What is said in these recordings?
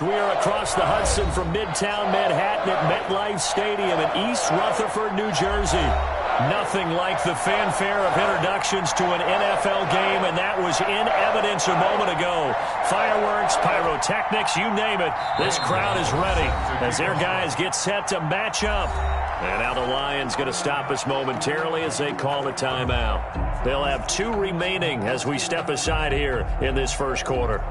We are across the Hudson from Midtown Manhattan at MetLife Stadium in East Rutherford, New Jersey. Nothing like the fanfare of introductions to an NFL game, and that was in evidence a moment ago. Fireworks, pyrotechnics, you name it. This crowd is ready as their guys get set to match up. And now the Lions going to stop us momentarily as they call a timeout. They'll have 2 remaining as we step aside here in this first quarter.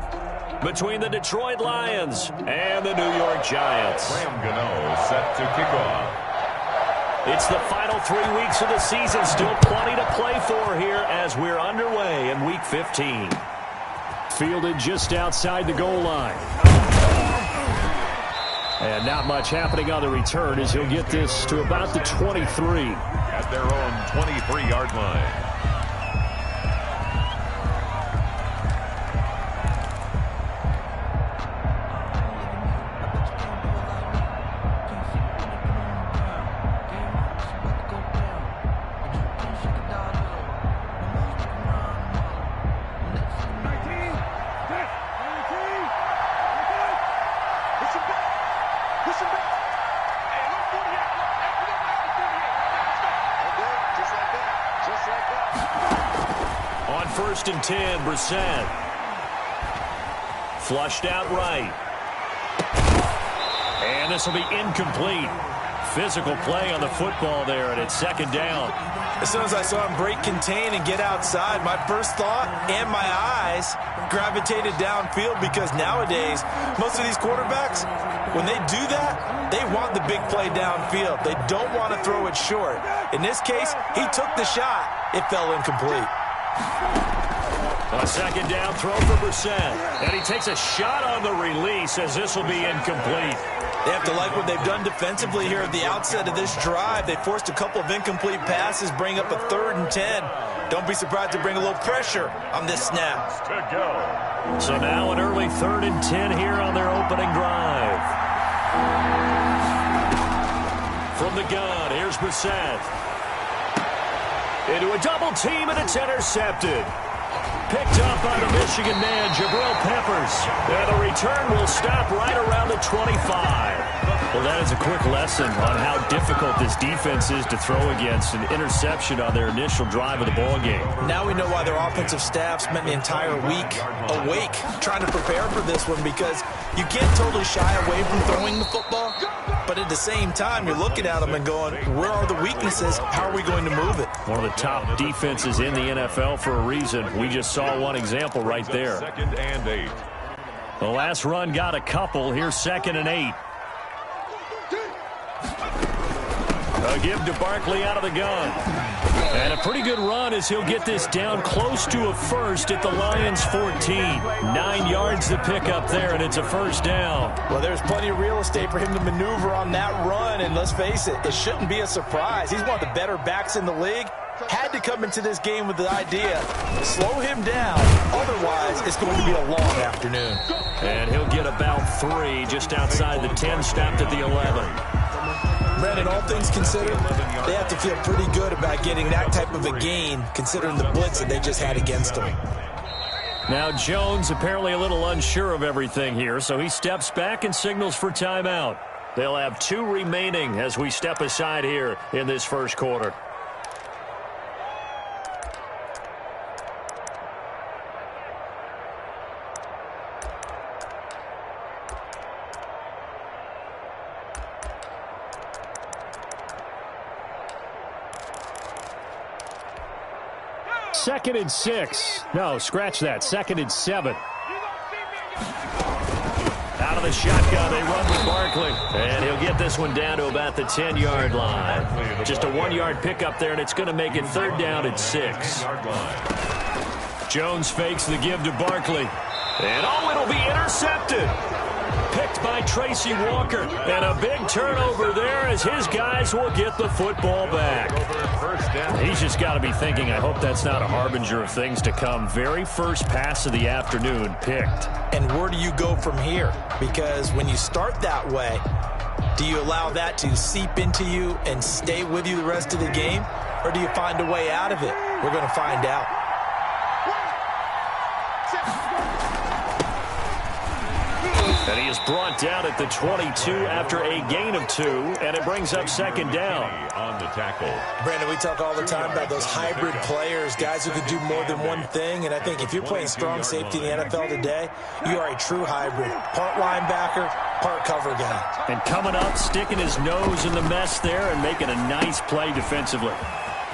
Between the Detroit Lions and the New York Giants. Graham Gano set to kick off. It's the final 3 weeks of the season. Still plenty to play for here as we're underway in Week 15. Fielded just outside the goal line. And not much happening on the return as he'll get this to about the 23. At their own 23-yard line. First and 10, Brissett. Flushed out right. And this will be incomplete. Physical play on the football there, and it's second down. As soon as I saw him break contain and get outside, my first thought and my eyes gravitated downfield, because nowadays, most of these quarterbacks, when they do that, they want the big play downfield. They don't want to throw it short. In this case, he took the shot. It fell incomplete. A second down throw for Brissett. And he takes a shot on the release as this will be incomplete. They have to like what they've done defensively here at the outset of this drive. They forced a couple of incomplete passes, bring up a 3rd and 10. Don't be surprised to bring a little pressure on this snap. So now an early 3rd and 10 here on their opening drive. From the gun, here's Brissett. Into a double team, and it's intercepted. Picked up by the Michigan man, Jabril Peppers. And the return will stop right around the 25. Well, that is a quick lesson on how difficult this defense is to throw against. An interception on their initial drive of the ballgame. Now we know why their offensive staff spent the entire week awake trying to prepare for this one, because you can't totally shy away from throwing the football. But at the same time, you're looking at them and going, where are the weaknesses? How are we going to move it? One of the top defenses in the NFL for a reason. We just saw one example right there. 2nd and 8. The last run got a couple. Here's 2nd and 8. A give to Barkley out of the gun. And a pretty good run as he'll get this down close to a first at the Lions' 14. 9 yards to pick up there, and it's a first down. Well, there's plenty of real estate for him to maneuver on that run, and let's face it, it shouldn't be a surprise. He's one of the better backs in the league. Had to come into this game with the idea, slow him down, otherwise it's going to be a long afternoon. And he'll get about 3 just outside the 10, stopped at the 11. Brandon, all things considered, they have to feel pretty good about getting that type of a gain, considering the blitz that they just had against them. Now Jones apparently a little unsure of everything here, so he steps back and signals for timeout. They'll have 2 remaining as we step aside here in this first quarter. Second and 6. No, scratch that. 2nd and 7. Out of the shotgun, they run with Barkley. And he'll get this one down to about the 10-yard line. Just a 1-yard pickup there, and it's going to make it 3rd down and 6. Jones fakes the give to Barkley. And it'll be intercepted. Picked by Tracy Walker. And a big turnover there as his guys will get the football back. He's just got to be thinking, I hope that's not a harbinger of things to come. Very first pass of the afternoon picked. And where do you go from here? Because when you start that way, do you allow that to seep into you and stay with you the rest of the game? Or do you find a way out of it? We're going to find out. And he is brought down at the 22 after a gain of 2, and it brings up second down. On the tackle. Brandon, we talk all the time about those hybrid players, guys who can do more than one thing, and I think if you're playing strong safety in the NFL today, you are a true hybrid. Part linebacker, part cover guy. And coming up, sticking his nose in the mess there and making a nice play defensively.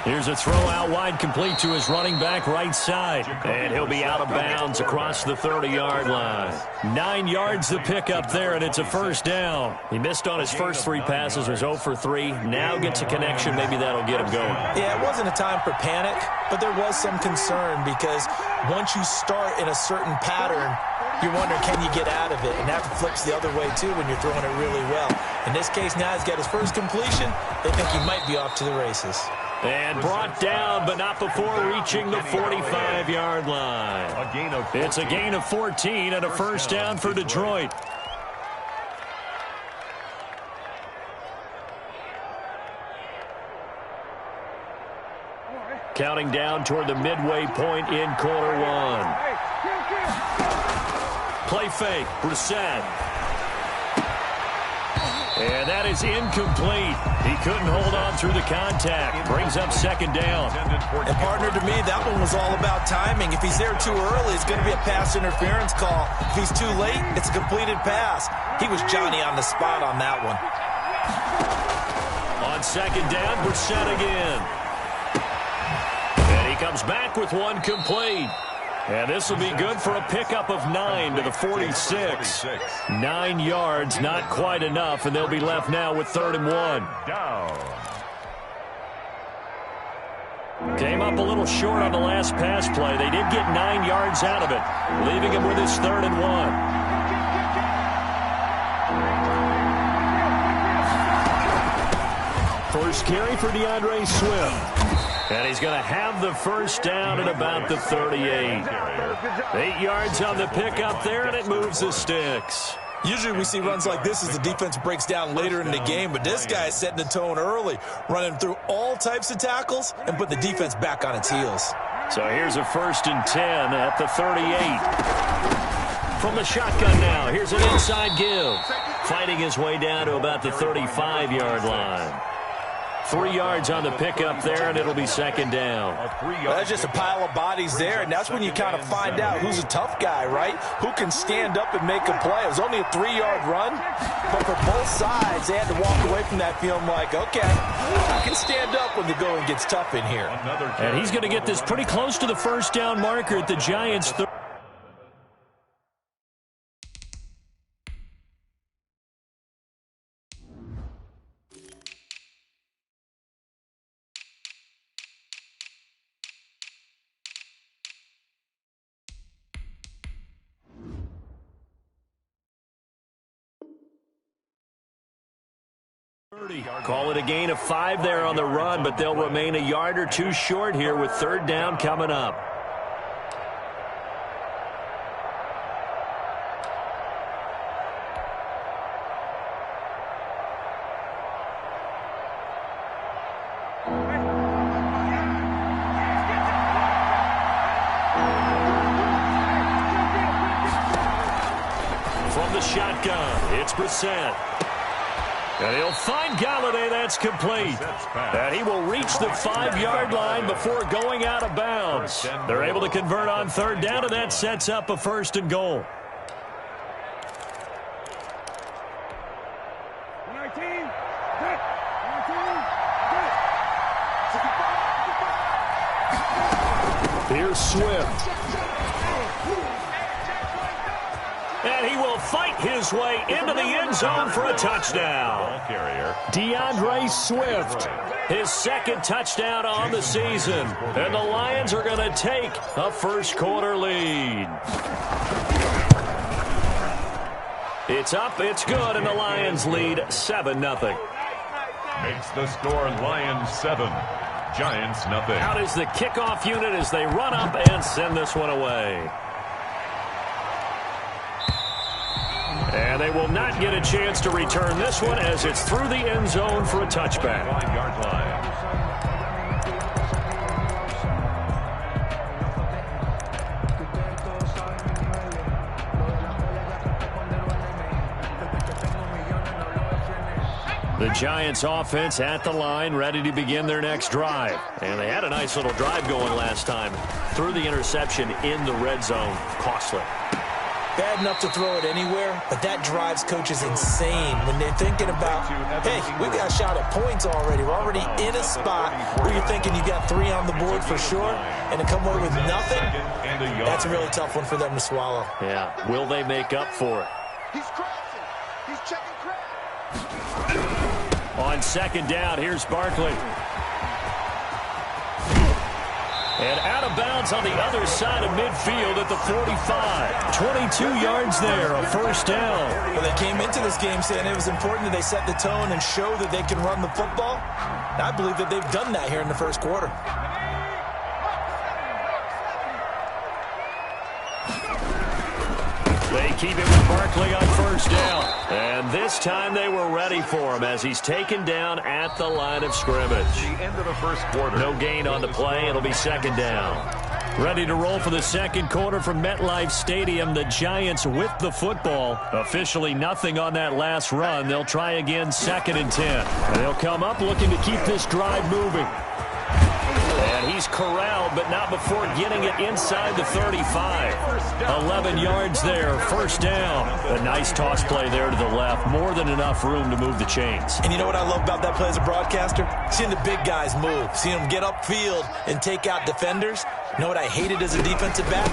Here's a throw out wide, complete to his running back right side. And he'll be out of bounds across the 30-yard line. 9 yards the pickup there, and it's a first down. He missed on his first 3 passes, was 0 for 3. Now gets a connection. Maybe that'll get him going. Yeah, it wasn't a time for panic, but there was some concern because once you start in a certain pattern, you're wondering, can you get out of it? And that flips the other way, too, when you're throwing it really well. In this case, now he's got his first completion. They think he might be off to the races. And brought down, but not before reaching the 45-yard line. It's a gain of 14 and a first down for Detroit. Counting down toward the midway point in quarter 1. Play fake, Brissett. And that is incomplete. He couldn't hold on through the contact. Brings up second down. And partner, to me, that one was all about timing. If he's there too early, it's going to be a pass interference call. If he's too late, it's a completed pass. He was Johnny on the spot on that one. On second down, Brissett again. And he comes back with one complete. And this will be good for a pickup of 9 to the 46. 9 yards, not quite enough, and they'll be left now with 3rd and 1. Came up a little short on the last pass play. They did get 9 yards out of it, leaving him with his 3rd and 1. First carry for DeAndre Swift. And he's going to have the first down at about the 38. 8 yards on the pickup there, and it moves the sticks. Usually we see runs like this as the defense breaks down later in the game, but this guy is setting the tone early, running through all types of tackles and putting the defense back on its heels. So here's a 1st and 10 at the 38. From the shotgun now, here's an inside give. Fighting his way down to about the 35-yard line. 3 yards on the pickup there, and it'll be second down. That's just a pile of bodies there, and that's when you kind of find out who's a tough guy, right? Who can stand up and make a play. It was only a 3-yard run, but for both sides, they had to walk away from that feeling like, okay, I can stand up when the going gets tough in here. And he's going to get this pretty close to the first down marker at the Giants' 30. Call it a gain of 5 there on the run, but they'll remain a yard or 2 short here with 3rd down coming up. From the shotgun, it's Brissett. And he'll find Galladay. That's complete. And he will reach the 5-yard line before going out of bounds. They're able to convert on 3rd down, and that sets up a 1st and goal. Here's Swift. And he will fight his way into the end zone for a touchdown. DeAndre Swift, his 2nd touchdown on the season. And the Lions are going to take a first-quarter lead. It's up, it's good, and the Lions lead 7-0. Makes the score Lions 7, Giants nothing. Out is the kickoff unit as they run up and send this one away. And they will not get a chance to return this one as it's through the end zone for a touchback. 5-yard line. The Giants offense at the line, ready to begin their next drive. And they had a nice little drive going last time. Threw the interception in the red zone. Costly. Bad enough to throw it anywhere, but that drives coaches insane when they're thinking about, hey, we got a shot at points already. We're already in a spot where you're thinking you got 3 on the board for sure, and to come away with nothing, that's a really tough one for them to swallow. Yeah, will they make up for it? He's crossing. He's checking crack. On second down, here's Barkley. And out of bounds on the other side of midfield at the 45. 22 yards there, a first down. Well, they came into this game saying it was important that they set the tone and show that they can run the football. And I believe that they've done that here in the first quarter. They keep it with Barkley on first down. And this time they were ready for him as he's taken down at the line of scrimmage. The end of the first quarter. No gain on the play. It'll be second down. Ready to roll for the second quarter from MetLife Stadium. The Giants with the football. Officially nothing on that last run. They'll try again, 2nd and 10. And they'll come up looking to keep this drive moving. And he's corralled, but not before getting it inside the 35. 11 yards there, first down. A nice toss play there to the left. More than enough room to move the chains. And you know what I love about that play as a broadcaster? Seeing the big guys move. Seeing them get upfield and take out defenders. You know what I hated as a defensive back?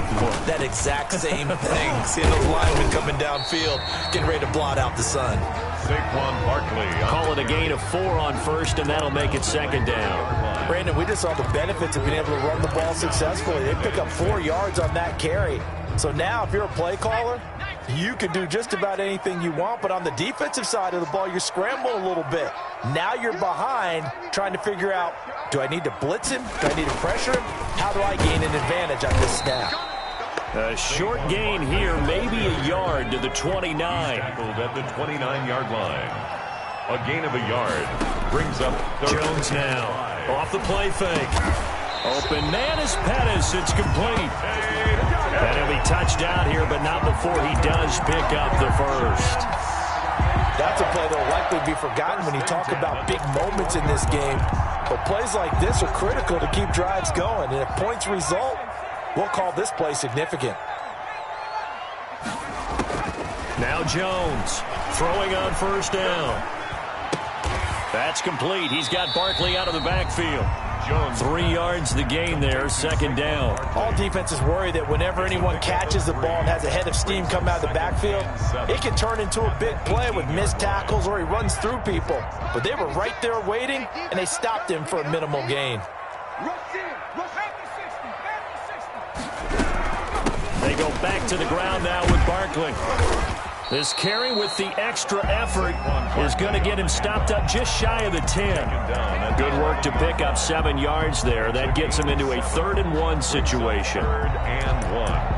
That exact same thing. Seeing those linemen coming downfield, getting ready to blot out the sun. Saquon Barkley. Call it a gain of 4 on first, and that'll make it second down. Brandon, we just saw the benefits of being able to run the ball successfully. They pick up 4 yards on that carry. So now if you're a play caller, you can do just about anything you want. But on the defensive side of the ball, you're scrambling a little bit. Now you're behind trying to figure out, do I need to blitz him? Do I need to pressure him? How do I gain an advantage on this snap? A short gain here, maybe a yard to the 29. Tackled at the 29-yard line. A gain of a yard brings up Jones now off the play fake. Open man is Pettis. It's complete. And he'll be touched out here, but not before he does pick up the first. That's a play that will likely be forgotten when you talk about big moments in this game. But plays like this are critical to keep drives going. And if points result, we'll call this play significant. Now Jones throwing on first down. That's complete. He's got Barkley out of the backfield. 3 yards the gain there, second down. All defenses worry that whenever anyone catches the ball and has a head of steam come out of the backfield, it can turn into a big play with missed tackles or he runs through people. But they were right there waiting, and they stopped him for a minimal gain. They go back to the ground now with Barkley. This carry with the extra effort is going to get him stopped up just shy of the 10. Good work to pick up 7 yards there. That gets him into a 3rd and 1 situation. 3rd and 1.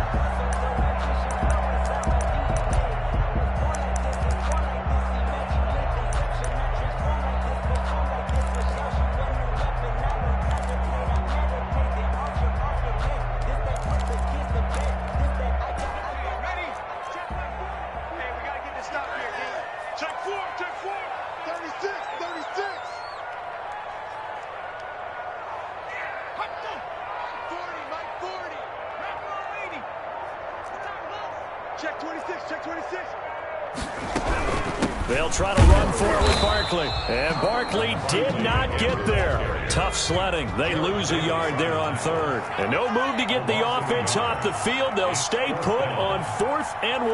They'll try to run for it with Barkley. And Barkley did not get there. Tough sledding. They lose a yard there on 3rd. And no move to get the offense off the field. They'll stay put on 4th and 1.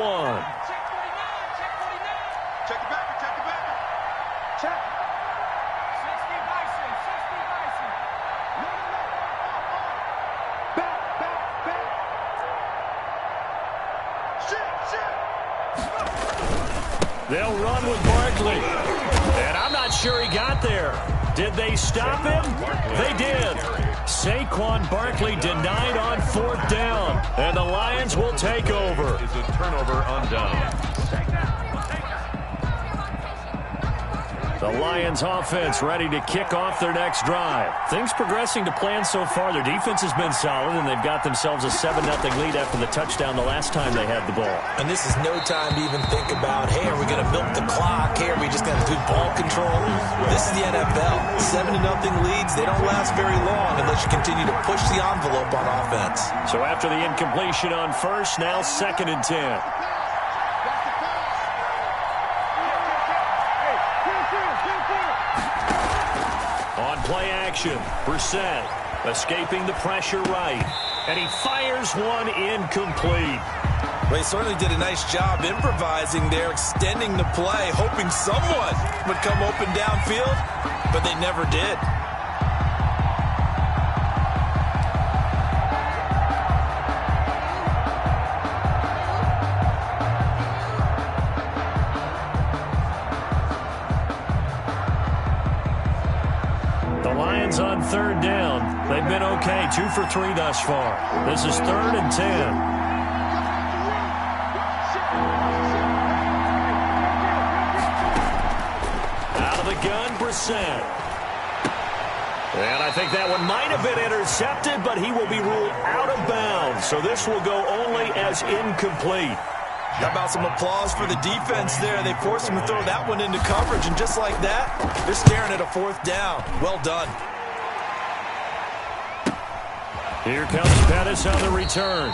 Check the backer, check the backer. Check. 60 Bison, 60 Bison. No. Back. Shit. They'll run with Barkley. And I'm not sure he got there. Did they stop him? They did. Saquon Barkley denied on 4th down. And the Lions will take over. Is a turnover on down. The Lions offense ready to kick off their next drive. Things progressing to plan so far. Their defense has been solid, and they've got themselves a 7-0 lead after the touchdown the last time they had the ball. And this is no time to even think about, hey, are we going to milk the clock? Hey, are we just going to do ball control. This is the NFL. 7-0 leads, they don't last very long unless you continue to push the envelope on offense. So after the incompletion on first, now 2nd and 10. On play action, Brissett escaping the pressure right. And he fires one incomplete. Well, he certainly did a nice job improvising there, extending the play, hoping someone would come open downfield, but they never did. The Lions on 3rd down. They've been okay, 2 for 3 thus far. This is 3rd and 10. And I think that one might have been intercepted, but he will be ruled out of bounds. So this will go only as incomplete. How about some applause for the defense there? They forced him to throw that one into coverage, and just like that, they're staring at a 4th down. Well done. Here comes Pettis on the return.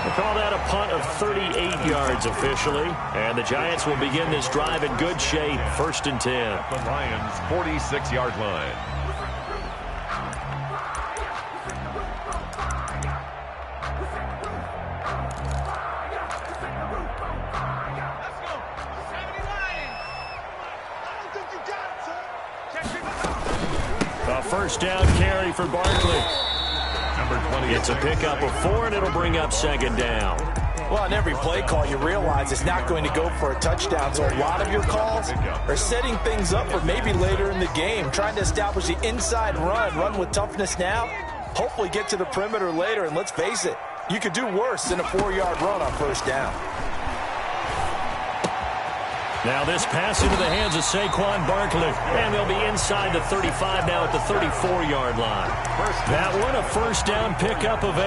We'll call that a punt of 38 yards officially. And the Giants will begin this drive in good shape. 1st and 10. The Lions' 46-yard line. A 1st down carry for Barkley. It's a pickup of 4, and it'll bring up 2nd down. Well, on every play call, you realize it's not going to go for a touchdown. So a lot of your calls are setting things up for maybe later in the game, trying to establish the inside run with toughness now, hopefully get to the perimeter later. And let's face it, you could do worse than a 4-yard run on 1st down. Now this pass into the hands of Saquon Barkley. And they'll be inside the 35 now at the 34-yard line. That one, a 1st down pickup of 8.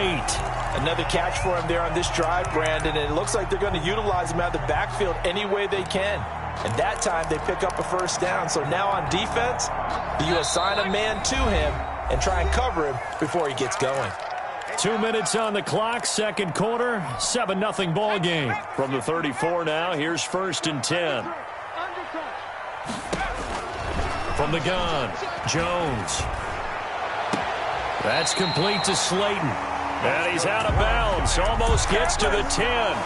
Another catch for him there on this drive, Brandon, and it looks like they're going to utilize him out of the backfield any way they can. And that time they pick up a 1st down. So now on defense, you assign a man to him and try and cover him before he gets going. 2 minutes on the clock, 2nd quarter, 7-0 ball game. From the 34 now, here's 1st and 10. From the gun, Jones. That's complete to Slayton. And he's out of bounds, almost gets to the 10.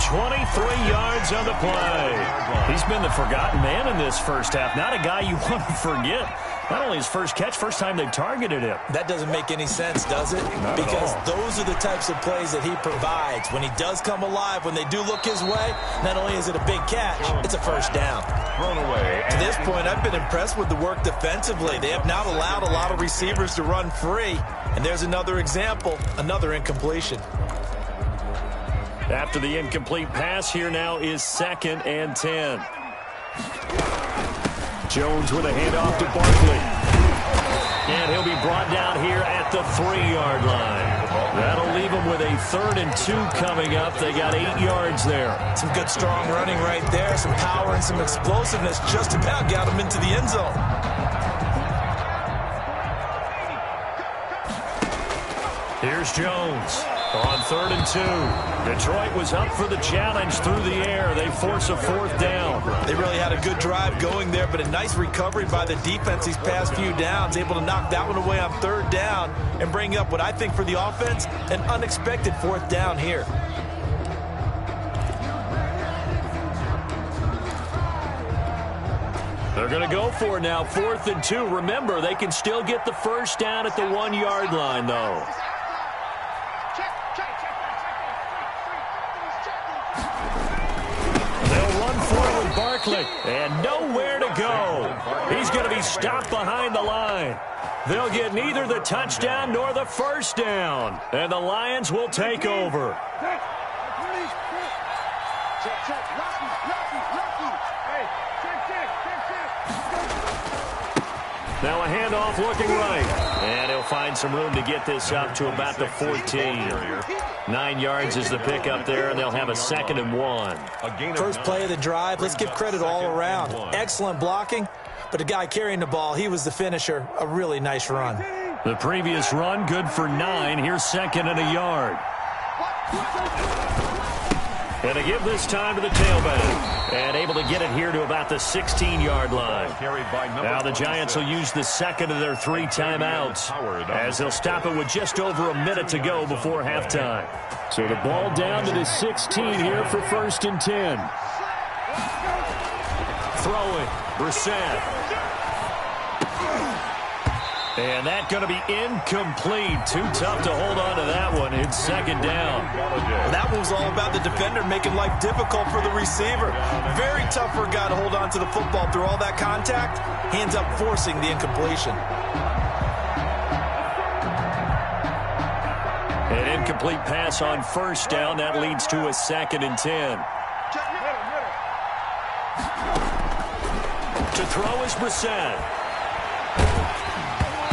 23 yards on the play. He's been the forgotten man in this first half. Not a guy you want to forget. Not only his first catch, first time they've targeted him. That doesn't make any sense, does it? Not because at all. Those are the types of plays that he provides. When he does come alive, when they do look his way, not only is it a big catch, it's a 1st down. Thrown away. To this point, I've been impressed with the work defensively. They have not allowed a lot of receivers to run free. And there's another example, another incompletion. After the incomplete pass, here now is 2nd and 10. Jones with a handoff to Barkley. And he'll be brought down here at the 3-yard line. That'll leave him with a 3rd and 2 coming up. They got 8 yards there. Some good strong running right there. Some power and some explosiveness just about got him into the end zone. Here's Jones on 3rd and 2. Detroit was up for the challenge through the air. They force a 4th down. They really had a good drive going there, but a nice recovery by the defense these past few downs, able to knock that one away on 3rd down and bring up what I think for the offense, an unexpected 4th down here. They're going to go for it now, 4th and 2. Remember, they can still get the 1st down at the 1-yard line, though. Barkley, and nowhere to go. He's going to be stopped behind the line. They'll get neither the touchdown nor the 1st down, and the Lions will take over. Now a handoff looking right. And he'll find some room to get this up to about the 14. 9 yards is the pickup there, and they'll have a 2nd and 1. First play of the drive, let's give credit all around. Excellent blocking, but the guy carrying the ball, he was the finisher. A really nice run. The previous run, good for 9. Here's 2nd and a yard. And to give this time to the tailback. And able to get it here to about the 16-yard line. Now the Giants will use the 2nd of their 3 timeouts, as they'll stop it with just over a minute to go before halftime. So the ball down to the 16 here for 1st and 10. Throwing, Brissett. And that's going to be incomplete. Too tough to hold on to that one. It's 2nd down. That one was all about the defender making life difficult for the receiver. Very tough for a guy to hold on to the football through all that contact. He ends up forcing the incompletion. An incomplete pass on 1st down. That leads to a 2nd and 10. To throw is Brissett.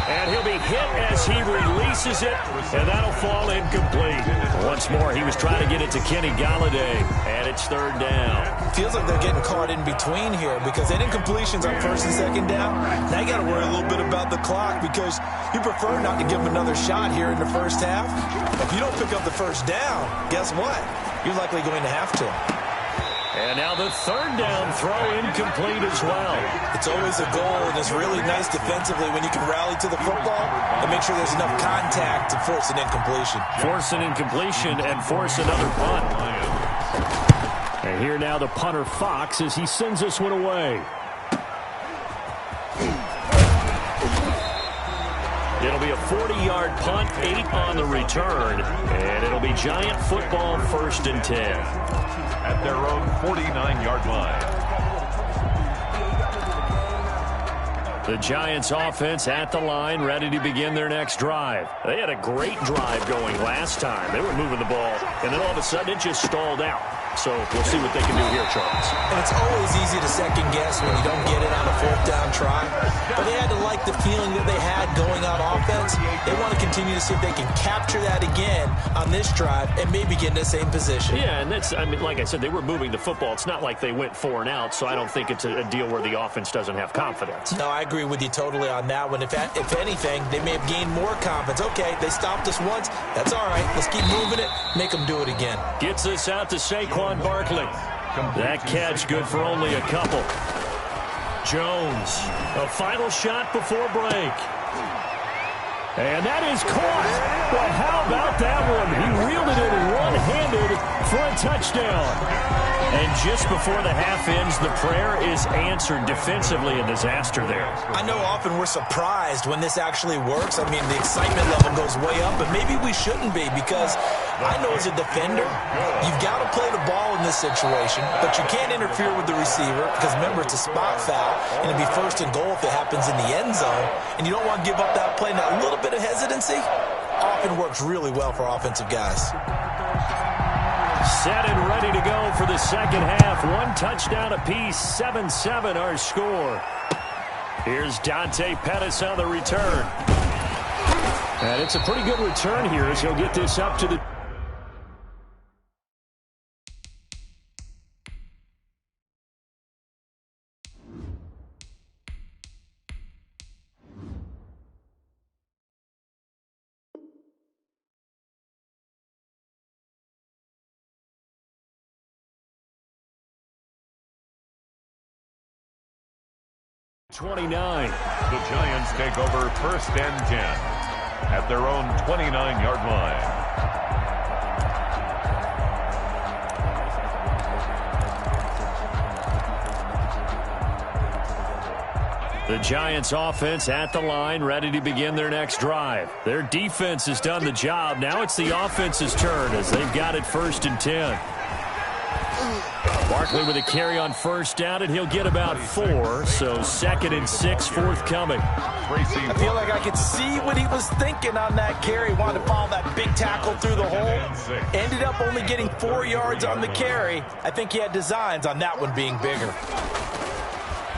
And he'll be hit as he releases it, and that'll fall incomplete. Once more, he was trying to get it to Kenny Golladay, and it's 3rd down. Feels like they're getting caught in between here because that incompletion's on 1st and 2nd down. Now you got to worry a little bit about the clock because you prefer not to give him another shot here in the first half. If you don't pick up the 1st down, guess what? You're likely going to have to. And now the 3rd down throw incomplete as well. It's always a goal, and it's really nice defensively when you can rally to the football and make sure there's enough contact to force an incompletion. Force an incompletion and force another punt. And here now the punter Fox as he sends this one away. It'll be a 40-yard punt, 8 on the return, and it'll be Giant football 1st and 10. At their own 49-yard line. The Giants offense at the line, ready to begin their next drive. They had a great drive going last time. They were moving the ball, and then all of a sudden it just stalled out. So we'll see what they can do here, Charles. And it's always easy to second guess when you don't get it on a 4th down try. But they had to like the feeling that they had going on offense. They want to continue to see if they can capture that again on this drive and maybe get in the same position. Yeah, and that's, I mean, like I said, they were moving the football. It's not like they went 4 and out, so I don't think it's a deal where the offense doesn't have confidence. No, I agree with you totally on that one. If anything, they may have gained more confidence. Okay, they stopped us once. That's all right. Let's keep moving it. Make them do it again. Gets this out to Saquon Barkley. That catch good for only a couple. Jones, a final shot before break. And that is caught. Well, how about that one? He reeled it in one-handed for a touchdown. And just before the half ends, the prayer is answered defensively. A disaster there. I know often we're surprised when this actually works. I mean, the excitement level goes way up, but maybe we shouldn't be because I know as a defender, you've got to play the ball in this situation, but you can't interfere with the receiver because, remember, it's a spot foul, and it'll be 1st and goal if it happens in the end zone, and you don't want to give up that play. Now, a little bit of hesitancy often works really well for offensive guys. Set and ready to go for the 2nd half. 1 touchdown apiece, 7-7 our score. Here's Dante Pettis on the return. And it's a pretty good return here as he'll get this up to the... ...29. The Giants take over 1st and 10 at their own 29-yard line. The Giants offense at the line, ready to begin their next drive. Their defense has done the job. Now it's the offense's turn as they've got it 1st and 10. Barkley with a carry on 1st down, and he'll get about 4, so 2nd and 6 forthcoming. I feel like I could see what he was thinking on that carry. Wanted to follow that big tackle through the hole. Ended up only getting 4 yards on the carry. I think he had designs on that one being bigger.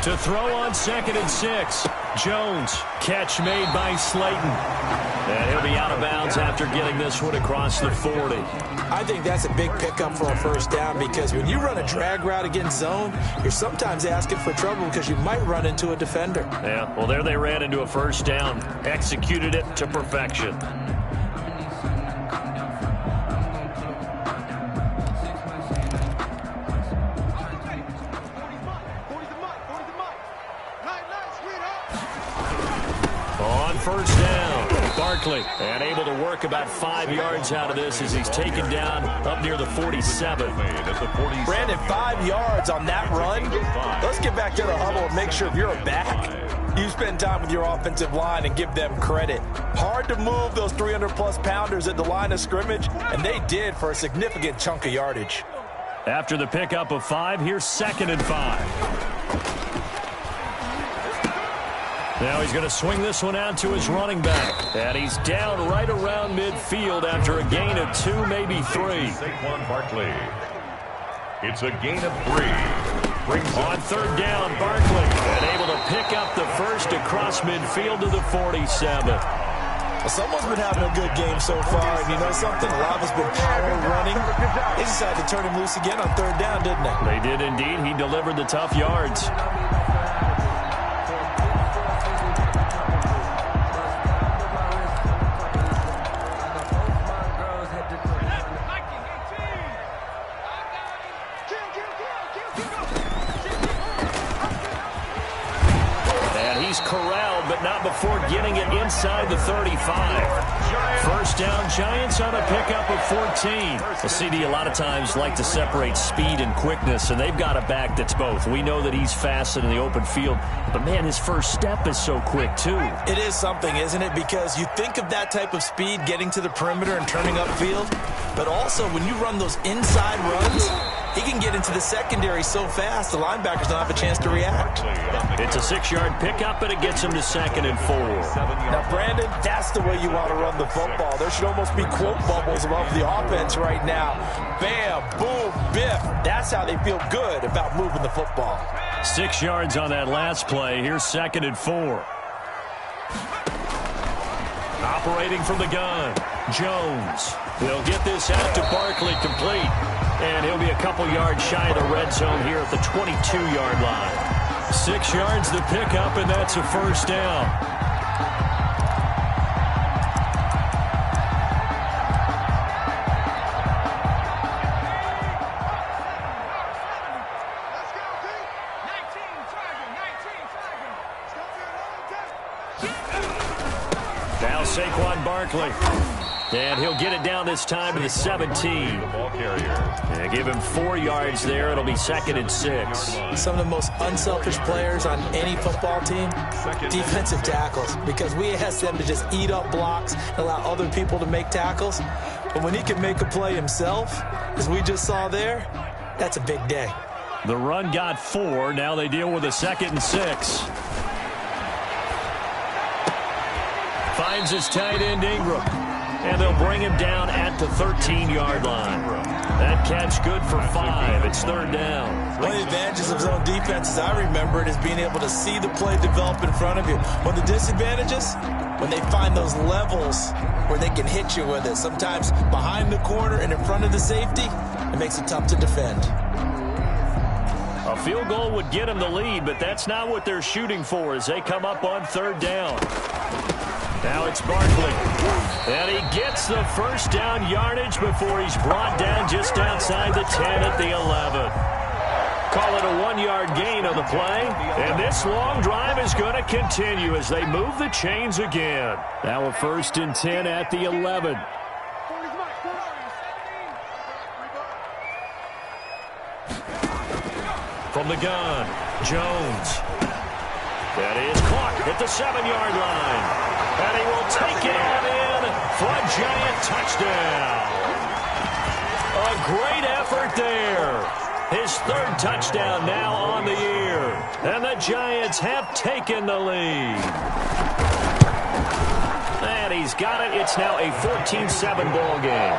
To throw on 2nd and 6. Jones. Catch made by Slayton. And he'll be out of bounds after getting this one across the 40. I think that's a big pickup for a first down because when you run a drag route against zone, you're sometimes asking for trouble because you might run into a defender. Yeah, well, there they ran into a first down. Executed it to perfection. On first down, Barkley, and able to work about 5 yards out of this as he's taken down up near the 47. Brandon, 5 yards on that run. Let's get back to the huddle and make sure if you're a back, you spend time with your offensive line and give them credit. Hard to move those 300-plus pounders at the line of scrimmage, and they did for a significant chunk of yardage. After the pickup of 5, here's 2nd and 5. Now he's going to swing this one out to his running back. And he's down right around midfield after a gain of 2, maybe 3. Saquon Barkley. It's a gain of 3. Brings on 3rd down, Barkley. And able to pick up the first across midfield to the 47. Well, someone's been having a good game so far. And you know something? A lot of us been power running. They decided to turn him loose again on 3rd down, didn't they? They did indeed. He delivered the tough yards. Corralled, but not before getting it inside the 35. First down, Giants on a pickup of 14. The CD a lot of times like to separate speed and quickness, and they've got a back that's both. We know that he's fast in the open field, but man, his first step is so quick too. It is something, isn't it? Because you think of that type of speed getting to the perimeter and turning upfield, but also when you run those inside runs, he can get into the secondary so fast, the linebackers don't have a chance to react. It's a 6-yard pickup, and it gets him to 2nd and 4. Now, Brandon, that's the way you want to run the football. There should almost be quote bubbles above the offense right now. Bam, boom, biff. That's how they feel good about moving the football. 6 yards on that last play. Here's 2nd and 4. Operating from the gun, Jones. He'll get this out to Barkley complete. And he'll be a couple yards shy of the red zone here at the 22-yard line. 6 yards the pickup, and that's a first down. Now Saquon Barkley. And he'll get it down this time to the 17. ball carrier. And give him 4 yards there. It'll be 2nd and 6. Some of the most unselfish players on any football team, defensive tackles, because we ask them to just eat up blocks and allow other people to make tackles. But when he can make a play himself, as we just saw there, that's a big day. The run got 4. Now they deal with a 2nd and 6. Finds his tight end Ingram. And they'll bring him down at the 13-yard line. That catch good for 5. It's 3rd down. One of the advantages of zone defense, as I remember it, is being able to see the play develop in front of you. One of the disadvantages, when they find those levels where they can hit you with it. Sometimes behind the corner and in front of the safety, it makes it tough to defend. A field goal would get them the lead, but that's not what they're shooting for as they come up on 3rd down. Now it's Barkley. And he gets the first down yardage before he's brought down just outside the 10 at the 11. Call it a 1-yard gain on the play. And this long drive is going to continue as they move the chains again. Now a 1st and 10 at the 11. From the gun, Jones. That is caught at the 7-yard line. And he will take it on in for a Giant touchdown. A great effort there. His 3rd touchdown now on the year. And the Giants have taken the lead. And he's got it. It's now a 14-7 ball game.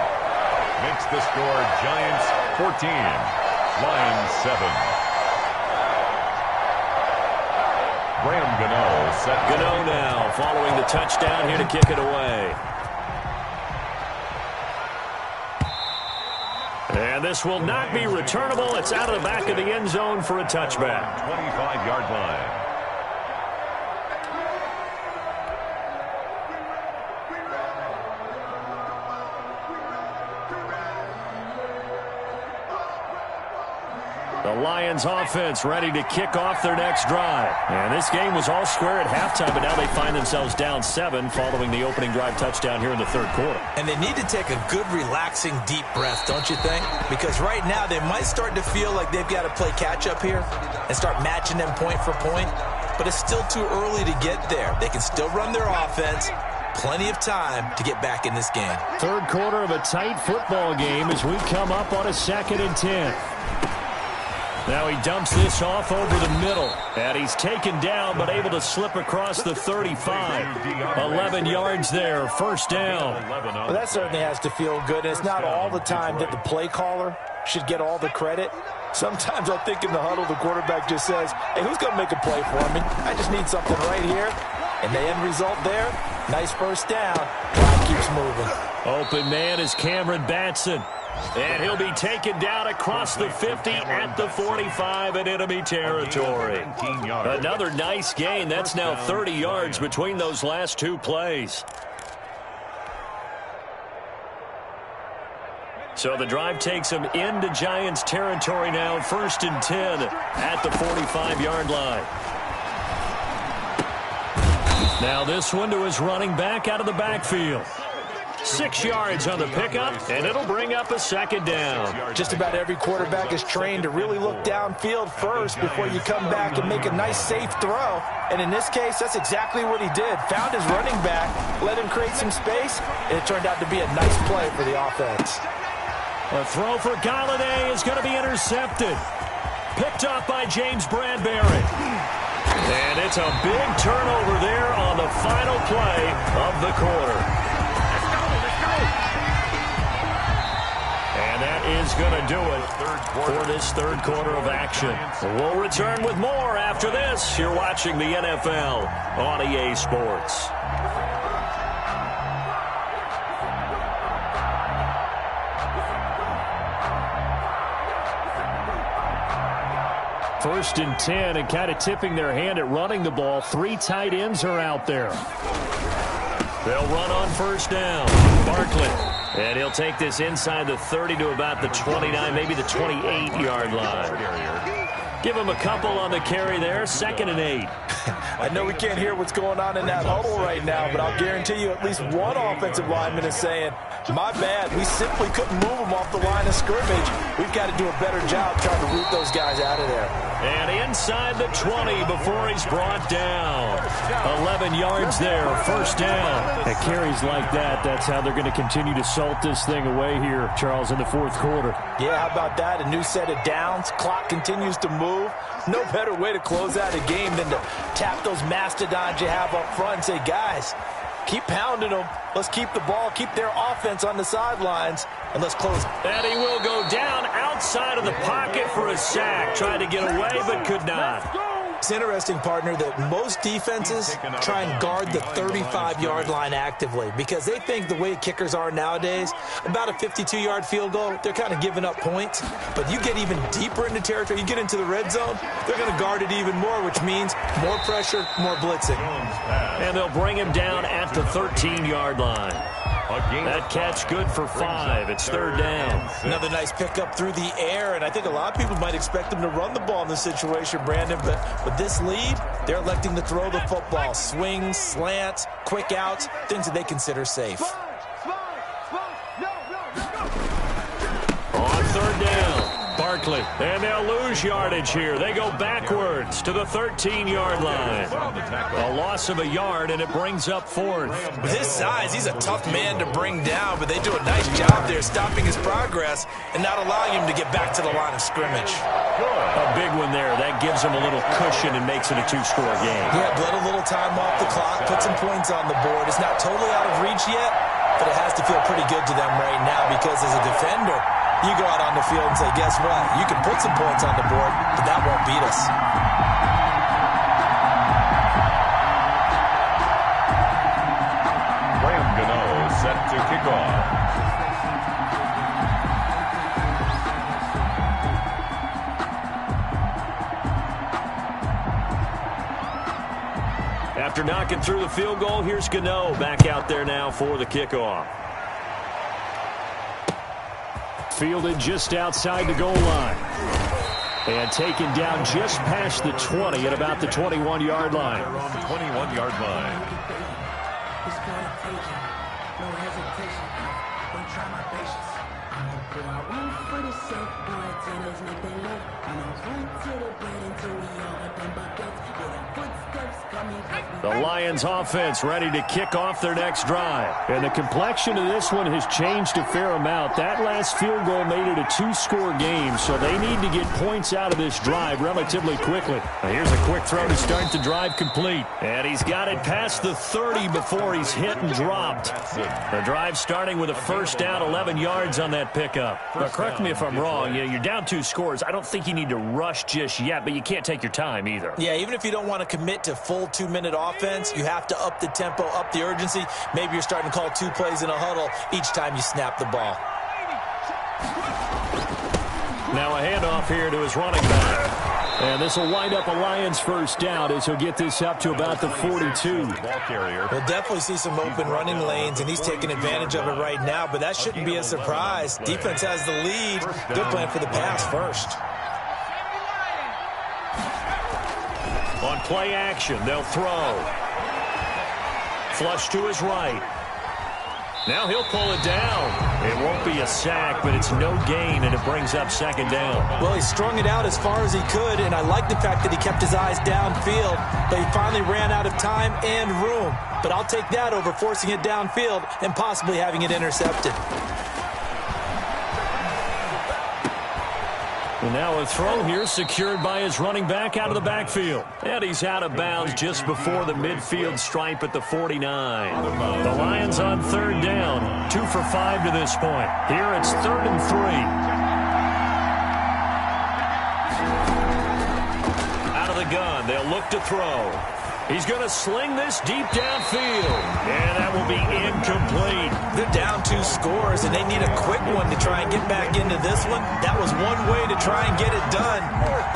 Makes the score Giants 14, Lions 7. Gano now following the touchdown here to kick it away. And this will not be returnable. It's out of the back of the end zone for a touchback. 25-yard line. The Lions offense ready to kick off their next drive. And this game was all square at halftime, but now they find themselves down 7 following the opening drive touchdown here in the third quarter. And they need to take a good, relaxing, deep breath, don't you think? Because right now they might start to feel like they've got to play catch-up here and start matching them point for point. But it's still too early to get there. They can still run their offense. Plenty of time to get back in this game. Third quarter of a tight football game as we come up on a 2nd and 10. Now he dumps this off over the middle. And he's taken down but able to slip across the 35. 11 yards there, first down. Well, that certainly has to feel good. And it's not all the time that the play caller should get all the credit. Sometimes I think in the huddle the quarterback just says, hey, who's going to make a play for me? I just need something right here. And the end result there, nice first down. Drive keeps moving. Open man is Cameron Batson. And he'll be taken down across the 50 at the 45 in enemy territory. Another nice gain. That's now 30 yards between those last two plays. So the drive takes them into Giants territory now. 1st and 10 at the 45-yard line. Now this one to his running back out of the backfield. 6 yards on the pickup, and it'll bring up a 2nd down. Just about every quarterback is trained to really look downfield first before you come back and make a nice, safe throw. And in this case, that's exactly what he did. Found his running back, let him create some space, and it turned out to be a nice play for the offense. A throw for Galladay is going to be intercepted. Picked up by James Bradbury. And it's a big turnover there on the final play of the quarter. And that is going to do it for this third quarter of action. We'll return with more after this. You're watching the NFL on EA Sports. First and 10, and kind of tipping their hand at running the ball. 3 tight ends are out there. They'll run on first down. Barkley. And he'll take this inside the 30 to about the 29, maybe the 28-yard line. Give him a couple on the carry there. 2nd and 8. I know we can't hear what's going on in that huddle right now, but I'll guarantee you at least one offensive lineman is saying, my bad, we simply couldn't move them off the line of scrimmage. We've got to do a better job trying to root those guys out of there. And inside the 20 before he's brought down. 11 yards there, first down. And carries like that, that's how they're going to continue to salt this thing away here, Charles, in the fourth quarter. Yeah, how about that? A new set of downs. Clock continues to move. No better way to close out a game than to tap those mastodons you have up front and say, guys, keep pounding them. Let's keep the ball, keep their offense on the sidelines, and let's close. And he will go down outside of the pocket for a sack. Tried to get away, but could not. It's interesting, partner, that most defenses try and guard the 35-yard line actively because they think the way kickers are nowadays, about a 52-yard field goal, they're kind of giving up points. But you get even deeper into territory, you get into the red zone, they're going to guard it even more, which means more pressure, more blitzing. And they'll bring him down at the 13-yard line. That catch good for 5. It's 3rd down. Another nice pickup through the air, and I think a lot of people might expect them to run the ball in this situation, Brandon, but with this lead, they're electing to throw the football. Swings, slants, quick outs, things that they consider safe. On 3rd down, Barkley. And they'll lose yardage here. They go backwards to the 13-yard line. A loss of a yard, and it brings up 4th. With his size, he's a tough man to bring down, but they do a nice job there stopping his progress and not allowing him to get back to the line of scrimmage. A big one there. That gives him a little cushion and makes it a 2-score game. Yeah, let a little time off the clock, put some points on the board. It's not totally out of reach yet, but it has to feel pretty good to them right now because as a defender, you go out on the field and say, guess what? You can put some points on the board, but that won't beat us. After knocking through the field goal, here's Gano back out there now for the kickoff. Fielded just outside the goal line. And taken down just past the 20 at about the 21-yard line. They're on the 21-yard line. The Lions offense ready to kick off their next drive. And the complexion of this one has changed a fair amount. That last field goal made it a two-score game, so they need to get points out of this drive relatively quickly. Now here's a quick throw to start the drive complete. And he's got it past the 30 before he's hit and dropped. The drive starting with a first down, 11 yards on that pickup. Now, correct me if I'm wrong. You're down 2 scores. I don't think you need to rush just yet, but you can't take your time either. Yeah, even if you don't want to commit to full 2-minute offense, you have to up the tempo, up the urgency. Maybe you're starting to call 2 plays in a huddle each time you snap the ball. Now a handoff here to his running back. And this will wind up a Lions first down as he'll get this up to about the 42. We'll definitely see some open running lanes, and he's taking advantage of it right now, but that shouldn't be a surprise. Defense has the lead. They're playing for the pass first. On play action, they'll throw. Flush to his right. Now he'll pull it down. It won't be a sack, but it's no gain, and it brings up second down. Well, he strung it out as far as he could, and I like the fact that he kept his eyes downfield, but he finally ran out of time and room. But I'll take that over forcing it downfield and possibly having it intercepted. And now a throw here secured by his running back out of the backfield. And he's out of bounds just before the midfield stripe at the 49. The Lions on third down. 2 for 5 to this point. Here it's 3rd and 3. Out of the gun, they'll look to throw. He's going to sling this deep downfield. And that will be incomplete. They're down 2 scores, and they need a quick one to try and get back into this one. That was one way to try and get it done.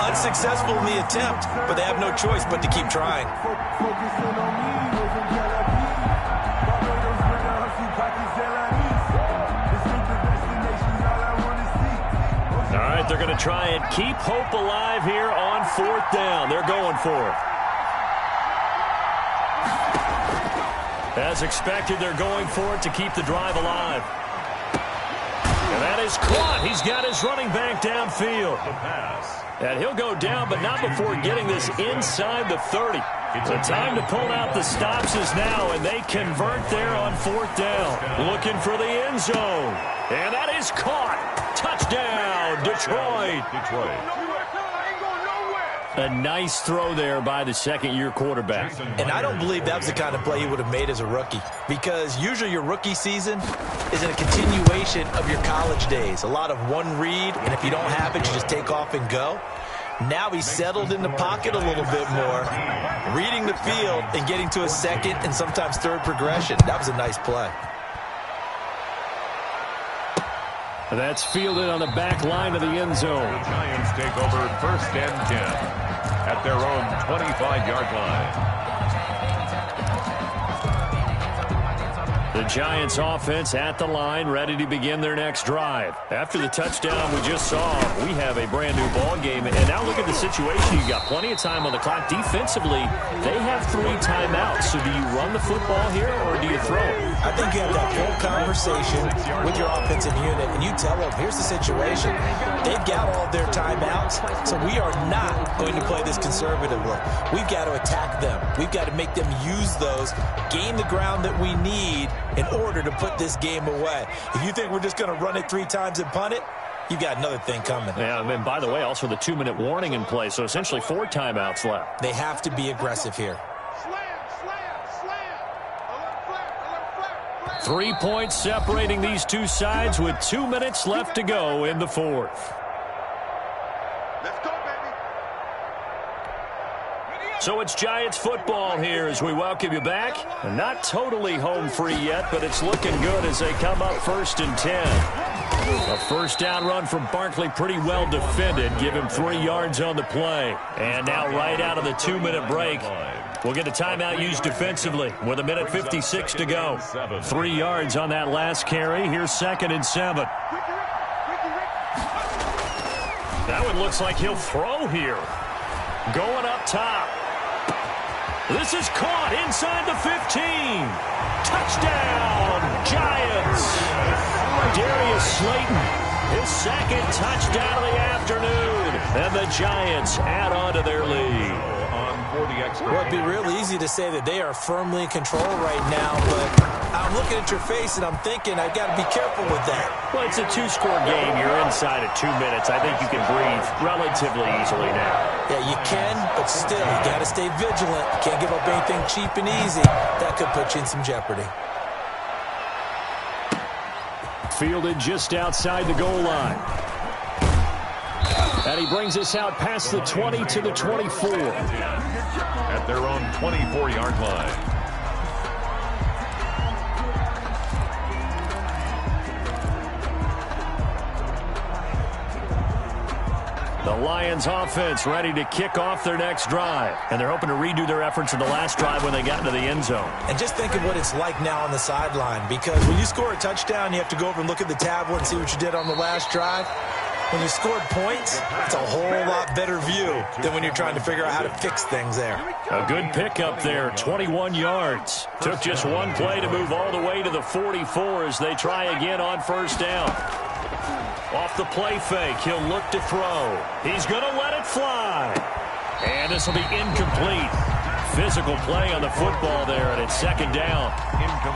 Unsuccessful in the attempt, but they have no choice but to keep trying. All right, they're going to try and keep hope alive here on 4th down. They're going for it. As expected, they're going for it to keep the drive alive. And that is caught. He's got his running back downfield. And he'll go down, but not before getting this inside the 30. The time to pull out the stops is now, and they convert there on 4th down. Looking for the end zone. And that is caught. Touchdown, Detroit. A nice throw there by the second-year quarterback. And I don't believe that was the kind of play he would have made as a rookie, because usually your rookie season is in a continuation of your college days. A lot of one read, and if you don't have it, you just take off and go. Now he's settled in the pocket a little bit more, reading the field and getting to a second and sometimes third progression. That was a nice play. That's fielded on the back line of the end zone. The Giants take over 1st and 10 at their own 25-yard line. The Giants offense at the line, ready to begin their next drive. After the touchdown we just saw, we have a brand new ball game. And now look at the situation. You got plenty of time on the clock. Defensively, they have 3 timeouts. So do you run the football here or do you throw it? I think you have that full conversation with your offensive unit, and you tell them, here's the situation. They've got all their timeouts, so we are not going to play this conservatively. We've got to attack them. We've got to make them use those, gain the ground that we need in order to put this game away. If you think we're just going to run it 3 times and punt it, you've got another thing coming. Yeah, and by the way, also the 2-minute warning in play, so essentially 4 timeouts left. They have to be aggressive here. 3 points separating these two sides with 2 minutes left to go in the 4th. Let's go, baby. So it's Giants football here as we welcome you back. And not totally home free yet, but it's looking good as they come up 1st and 10. A first down run from Barkley, pretty well defended. Give him 3 yards on the play. And now right out of the 2-minute break, we'll get a timeout used defensively with 1:56 to go. 3 yards on that last carry. Here's 2nd and 7. That one looks like he'll throw here. Going up top. This is caught inside the 15. Touchdown, Giants. Darius Slayton, his 2nd touchdown of the afternoon. And the Giants add on to their lead. Well, it'd be real easy to say that they are firmly in control right now, but I'm looking at your face and I'm thinking I've got to be careful with that. Well, it's a 2-score game. You're inside of 2 minutes. I think you can breathe relatively easily now. Yeah, you can, but still, you got to stay vigilant. You can't give up anything cheap and easy. That could put you in some jeopardy. Fielded just outside the goal line. And he brings us out past the 20 to the 24. At their own 24-yard line. The Lions offense ready to kick off their next drive. And they're hoping to redo their efforts in the last drive when they got into the end zone. And just think of what it's like now on the sideline, because when you score a touchdown, you have to go over and look at the tablet and see what you did on the last drive. When you scored points, it's a whole lot better view than when you're trying to figure out how to fix things there. A good pickup there, 21 yards. Took just one play to move all the way to the 44 as they try again on first down. Off the play fake, he'll look to throw. He's going to let it fly. And this will be incomplete. Physical play on the football there, and it's 2nd down.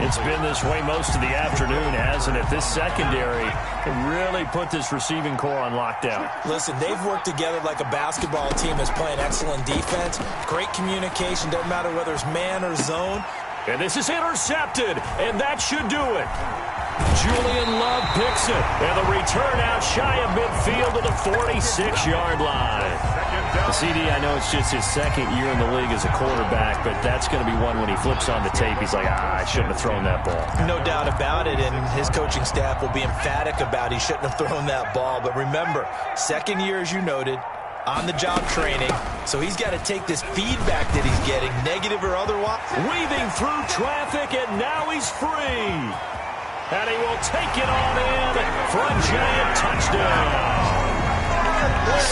It's been this way most of the afternoon, hasn't it? This secondary can really put this receiving core on lockdown. Listen, they've worked together like a basketball team that's playing excellent defense. Great communication, doesn't matter whether it's man or zone. And this is intercepted, and that should do it. Julian Love picks it, and the return out shy of midfield to the 46-yard line. CD, I know it's just his 2nd year in the league as a quarterback, but that's going to be one when he flips on the tape, he's like, I shouldn't have thrown that ball. No doubt about it, and his coaching staff will be emphatic about he shouldn't have thrown that ball. But remember, 2nd year, as you noted, on-the-job training, so he's got to take this feedback that he's getting, negative or otherwise. Weaving through traffic, and now he's free. And he will take it on in for a Giant touchdown.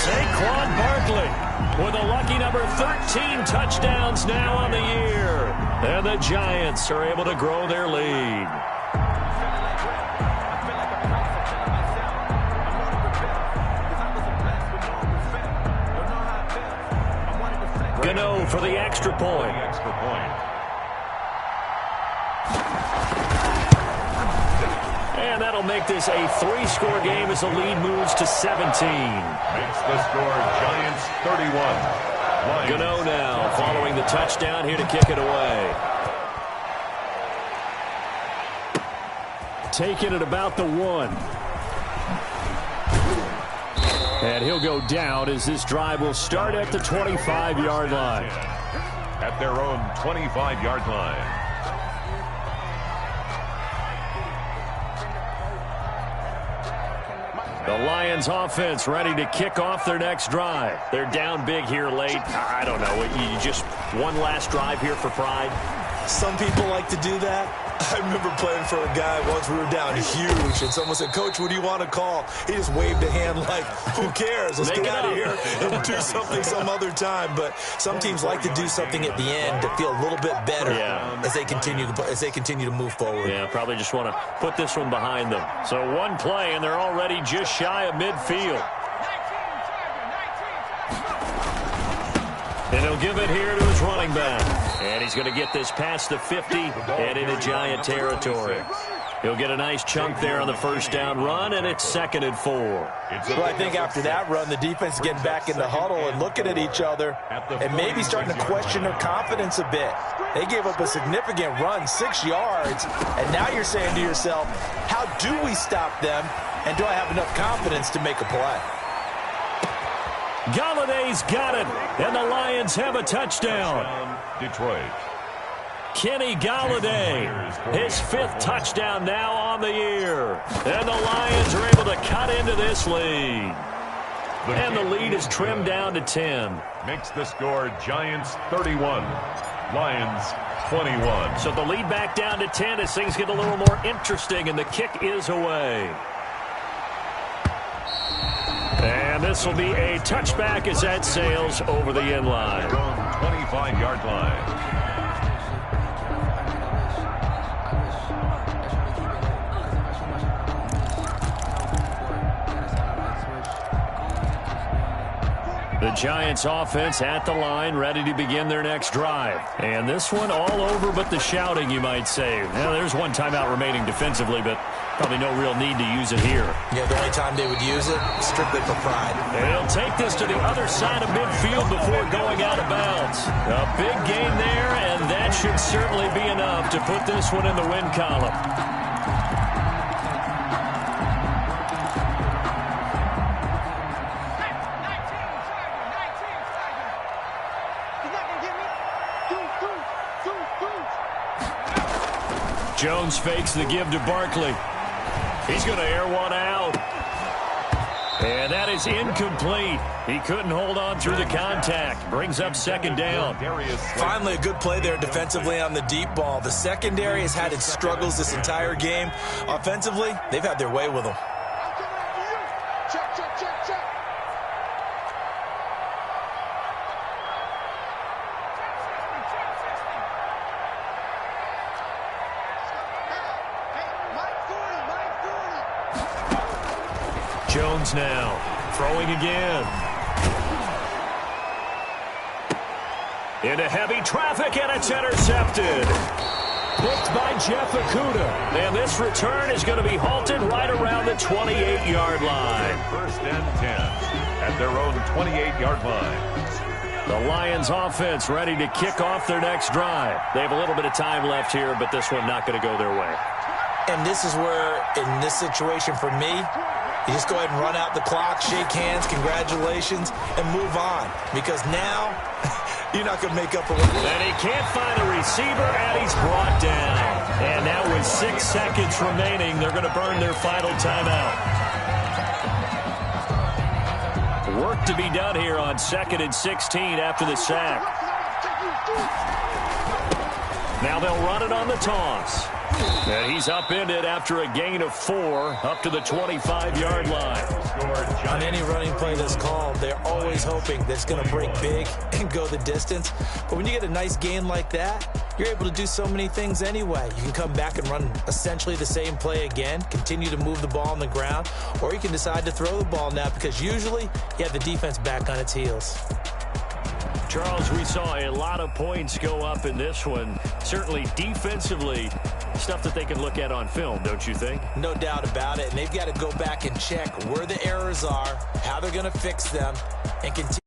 Saquon Barkley with a lucky number 13 touchdowns now on the year. And the Giants are able to grow their lead. Gano for the extra point. And that'll make this a 3-score game as the lead moves to 17. Makes the score Giants 31. Gano now following the touchdown here to kick it away. Taking it about the 1. And he'll go down as this drive will start at the 25-yard line. At their own 25-yard line. The Lions offense ready to kick off their next drive. They're down big here late. I don't know. You just one last drive here for pride? Some people like to do that. I remember playing for a guy once. We were down huge, and someone said, Coach, what do you want to call? He just waved a hand like, who cares? Let's get out of here and do something some other time. But some teams like to do something at the end to feel a little bit better as they continue to move forward. Yeah, probably just want to put this one behind them. So one play, and they're already just shy of midfield. And he'll give it here to his running back. And he's going to get this past the 50 and into Giant territory. He'll get a nice chunk there on the first down run, and it's 2nd and 4. Well, I think after that run, the defense is getting back in the huddle and looking at each other and maybe starting to question their confidence a bit. They gave up a significant run, 6 yards, and now you're saying to yourself, how do we stop them, and do I have enough confidence to make a play? Galladay's got it, and the Lions have a touchdown. Detroit. Kenny Golladay, his 5th touchdown now on the year. And the Lions are able to cut into this lead. And the lead is trimmed down to 10. Makes the score Giants 31, Lions 21. So the lead back down to 10 as things get a little more interesting, and the kick is away. And this will be a touchback as that sails over the end line. 25-yard line. The Giants offense at the line, ready to begin their next drive. And this one all over but the shouting, you might say. Now, there's one timeout remaining defensively, but probably no real need to use it here. Yeah, the only time they would use it, strictly for pride. They'll take this to the other side of midfield before going out of bounds. A big gain there, and that should certainly be enough to put this one in the win column. Jones fakes the give to Barkley. He's going to air one out. And that is incomplete. He couldn't hold on through the contact. Brings up 2nd down. Finally, a good play there defensively on the deep ball. The secondary has had its struggles this entire game. Offensively, they've had their way with them. Check, check, check, check. Jones now throwing again. Into heavy traffic, and it's intercepted. Picked by Jeff Okudah. And this return is going to be halted right around the 28-yard line. 1st and 10 at their own 28-yard line. The Lions offense ready to kick off their next drive. They have a little bit of time left here, but this one not going to go their way. And this is where, in this situation for me, you just go ahead and run out the clock, shake hands, congratulations, and move on. Because now, you're not going to make up for what you did. And he can't find a receiver, and he's brought down. And now with 6 seconds remaining, they're going to burn their final timeout. Work to be done here on 2nd and 16 after the sack. Now they'll run it on the toss. And he's upended after a gain of 4 up to the 25-yard line. On any running play that's called, they're always hoping that it's going to break big and go the distance. But when you get a nice gain like that, you're able to do so many things anyway. You can come back and run essentially the same play again, continue to move the ball on the ground, or you can decide to throw the ball now because usually you have the defense back on its heels. Charles, we saw a lot of points go up in this one. Certainly defensively, stuff that they can look at on film, don't you think? No doubt about it. And they've got to go back and check where the errors are, how they're going to fix them, and continue.